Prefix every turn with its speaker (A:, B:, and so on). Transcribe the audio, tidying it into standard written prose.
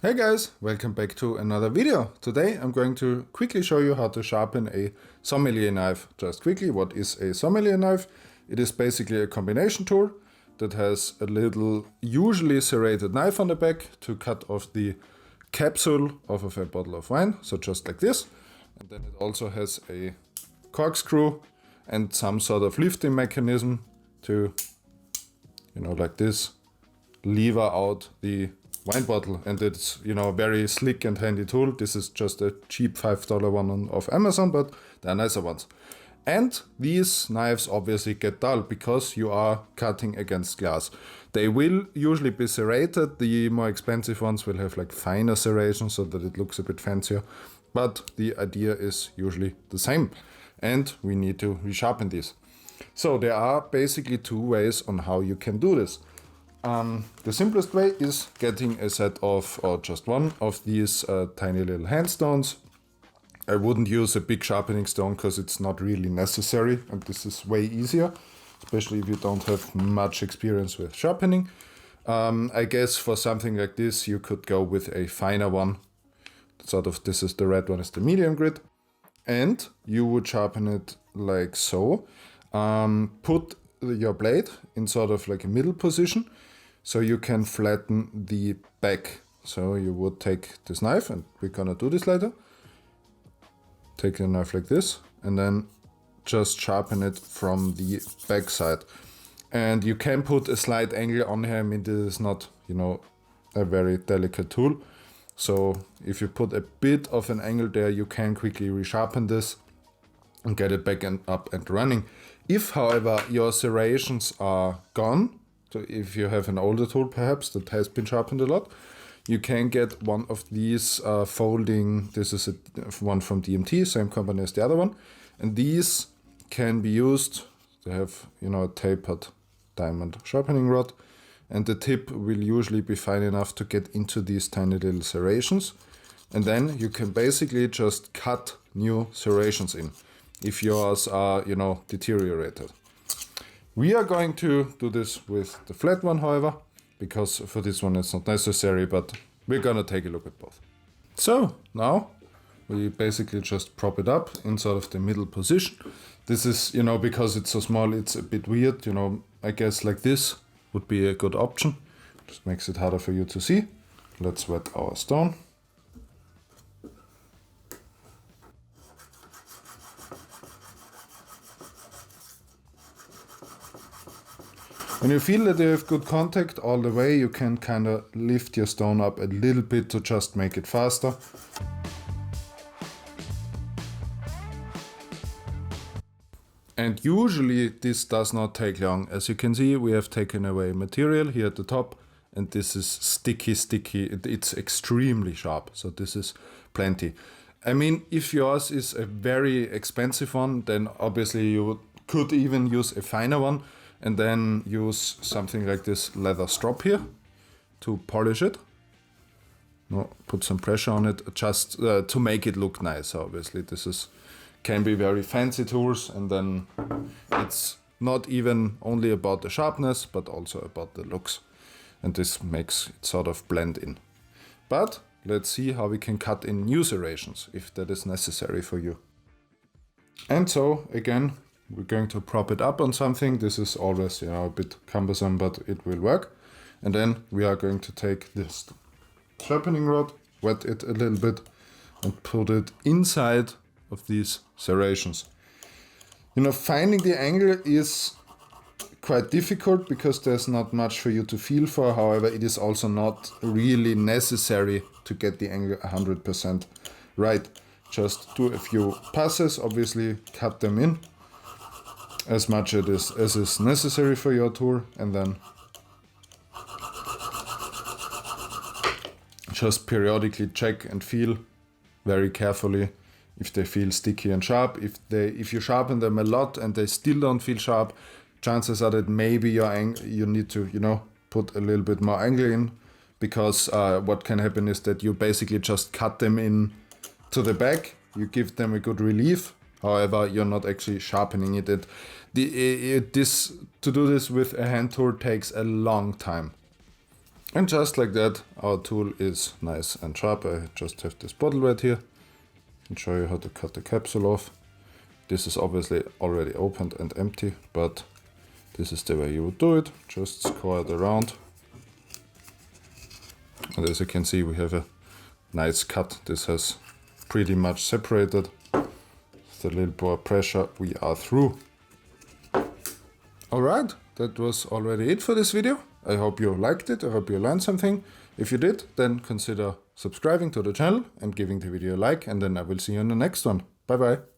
A: Hey guys, welcome back to another video. Today I'm going to quickly show you how to sharpen a sommelier knife. Just quickly, what is a sommelier knife? It is basically a combination tool that has a little, usually serrated knife on the back to cut off the capsule off of a bottle of wine, so just like this. And then it also has a corkscrew and some sort of lifting mechanism to, like this, lever out the wine bottle, and it's a very slick and handy tool. This is just a cheap $5 one off Amazon, but there are nicer ones. And these knives obviously get dull because you are cutting against glass. They will usually be serrated. The more expensive ones will have like finer serrations so that it looks a bit fancier, but the idea is usually the same, and we need to resharpen these. So there are basically two ways on how you can do this. The simplest way is getting a set of, or just one of these tiny little hand stones. I wouldn't use a big sharpening stone because it's not really necessary, and this is way easier, especially if you don't have much experience with sharpening. I guess for something like this you could go with a finer one. This is the red one, is the medium grit, and you would sharpen it like so. Put your blade in sort of like a middle position, so you can flatten the back. So you would take this knife, and we're gonna do this later. Take the knife like this, and then just sharpen it from the back side. And you can put a slight angle on here. I mean, this is not, a very delicate tool. So if you put a bit of an angle there, you can quickly resharpen this and get it back and up and running. If, however, your serrations are gone, so if you have an older tool perhaps that has been sharpened a lot, you can get one of these folding, this is one from DMT, same company as the other one, and these can be used. They have, a tapered diamond sharpening rod, and the tip will usually be fine enough to get into these tiny little serrations, and then you can basically just cut new serrations in if yours are, deteriorated. We are going to do this with the flat one, however, because for this one it's not necessary, but we're gonna take a look at both. So now we basically just prop it up in sort of the middle position. This is, because it's so small, it's a bit weird, I guess like this would be a good option. Just makes it harder for you to see. Let's wet our stone. When you feel that you have good contact all the way, you can kind of lift your stone up a little bit to just make it faster. And usually this does not take long. As you can see, we have taken away material here at the top, and this is sticky. It's extremely sharp, so this is plenty. I mean, if yours is a very expensive one, then obviously you could even use a finer one, and then use something like this leather strop here to polish it. Put some pressure on it just to make it look nice. Obviously this can be very fancy tools, and then it's not even only about the sharpness but also about the looks, and this makes it sort of blend in. But let's see how we can cut in new serrations if that is necessary for you. And so again, we're going to prop it up on something. This is always, a bit cumbersome, but it will work. And then we are going to take this sharpening rod, wet it a little bit, and put it inside of these serrations. Finding the angle is quite difficult because there's not much for you to feel for. However, it is also not really necessary to get the angle 100% right. Just do a few passes, obviously cut them in as much as is necessary for your tool, and then just periodically check and feel very carefully if they feel sticky and sharp. If you sharpen them a lot and they still don't feel sharp, chances are that maybe you need to put a little bit more angle in, because what can happen is that you basically just cut them in to the back. You give them a good relief. However, you're not actually sharpening it. To do this with a hand tool takes a long time. And just like that, our tool is nice and sharp. I just have this bottle right here and show you how to cut the capsule off. This is obviously already opened and empty, but this is the way you would do it. Just score it around. And as you can see, we have a nice cut. This has pretty much separated. With a little more pressure, we are through. Alright, that was already it for this video. I hope you liked it. I hope you learned something. If you did, then consider subscribing to the channel and giving the video a like, and then I will see you in the next one. Bye bye.